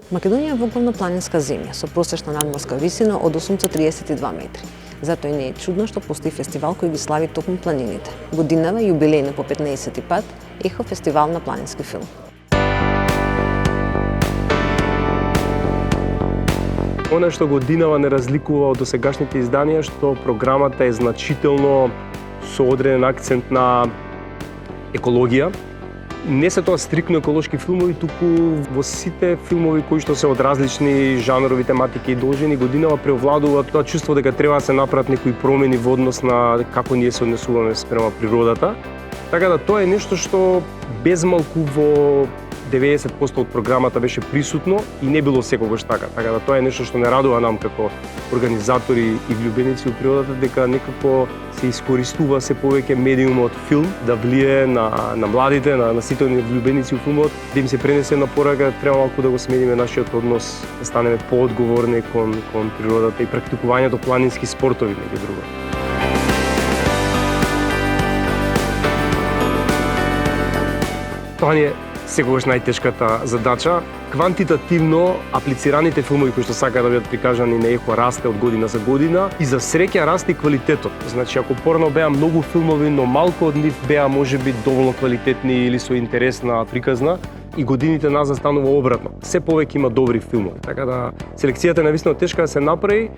Македонија е воглавнопланинска земја со просечна надморска висина од 832 метри. Затоа и не е чудно што постои фестивал кој ги слави токму планините. Годинава јубилејно по 15-ти пат Ехо фестивал на планински филм. Оно што годинава не разликува од досегашните изданија, што програмата е значително со одреден акцент на екологија. Не се тоа стрикно еколошки филмови, туку во сите филмови кои што се од различни жанрови, тематики и должини, годинава преовладува тоа чувство дека треба да се направат некои промени во однос на како ние се однесуваме спрема природата. Така да тоа е нешто што безмалку во 90% од програмата беше присутно и не било секогаш така. Така да тоа е нешто што не радува нам како организатори и влюбеници во природата, дека некако се искористува се повеќе медиумот филм да влие на младите, на сите влюбеници во филмот, да им се пренесе на порака, треба малку да го смениме нашиот однос, да станеме поодговорни кон природата и практикувањето планински спортови меѓу друго. Тоа е секогаш најтешката задача. Квантитативно аплицираните филмови кои што сакаат да бидат прикажани на Ехо расте од година за година и за среќа расте и квалитетот. Значи, ако порано беа многу филмови, но малку од нив беа можеби доволно квалитетни или со интересна приказна, и годините назад станува обратно. Се повеќе има добри филмови. Така да селекцијата е навистина тешка да се направи,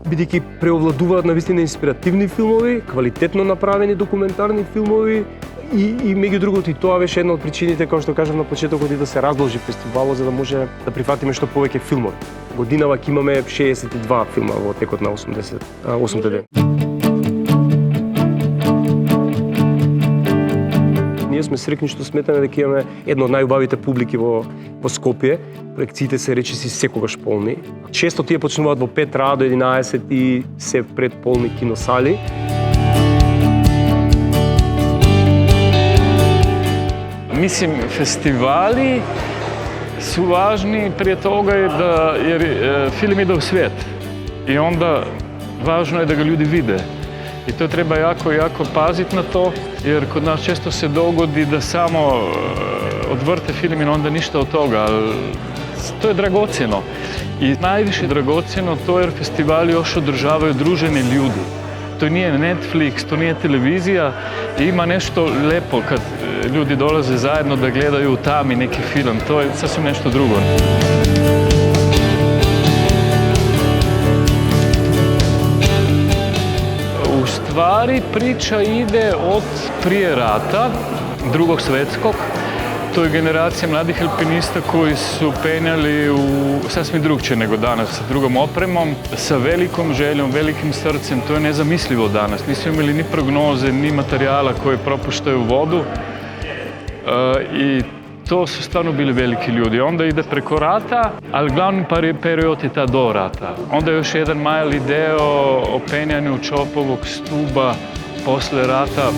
бидејќи преовладуваат навистина инспиративни филмови, квалитетно направени документарни филмови, и меѓу другото и тоа беше една од причините, како што кажав на почетокот, и да се раздолжи фестивалот за да може да прифатиме што повеќе филмови. Годинава ќе имаме 62 филма во текот на 8 ден. Ние сме среќни што сметаме дека имаме една од најубавите публики во Скопје. Проекциите се речиси секогаш полни. Често тие почнуваат во 5 до 11 и се пред полни киносали. Mislim, festivali su važni prije toga jer film ide u svijet i onda važno je da ga ljudi vide. I to treba jako paziti na to, jer kod nas često se dogodi da samo odvrte film i onda ništa od toga. To je dragocjeno. I najviše dragocjeno to jer festivali još održavaju druženje ljudi. To nije Netflix, to nije televizija i ima nešto lepo kad ljudi dolaze zajedno da gledaju u tami neki film. To je sasvim nešto drugo. U stvari priča ide od prije rata, Drugog svjetskog. To je generacija mladih alpinista koji su penjali u sasvim drugčije nego danas, sa drugom opremom, sa velikom željom, velikim srcem. To je nezamislivo danas. Nisu imali ni prognoze, ni materijala koje propuštaju vodu. I to su stvarno bili veliki ljudi. Onda ide preko rata, ali glavni period je ta do rata. Onda još jedan mali deo o penjanju Čopovog stuba posle rata.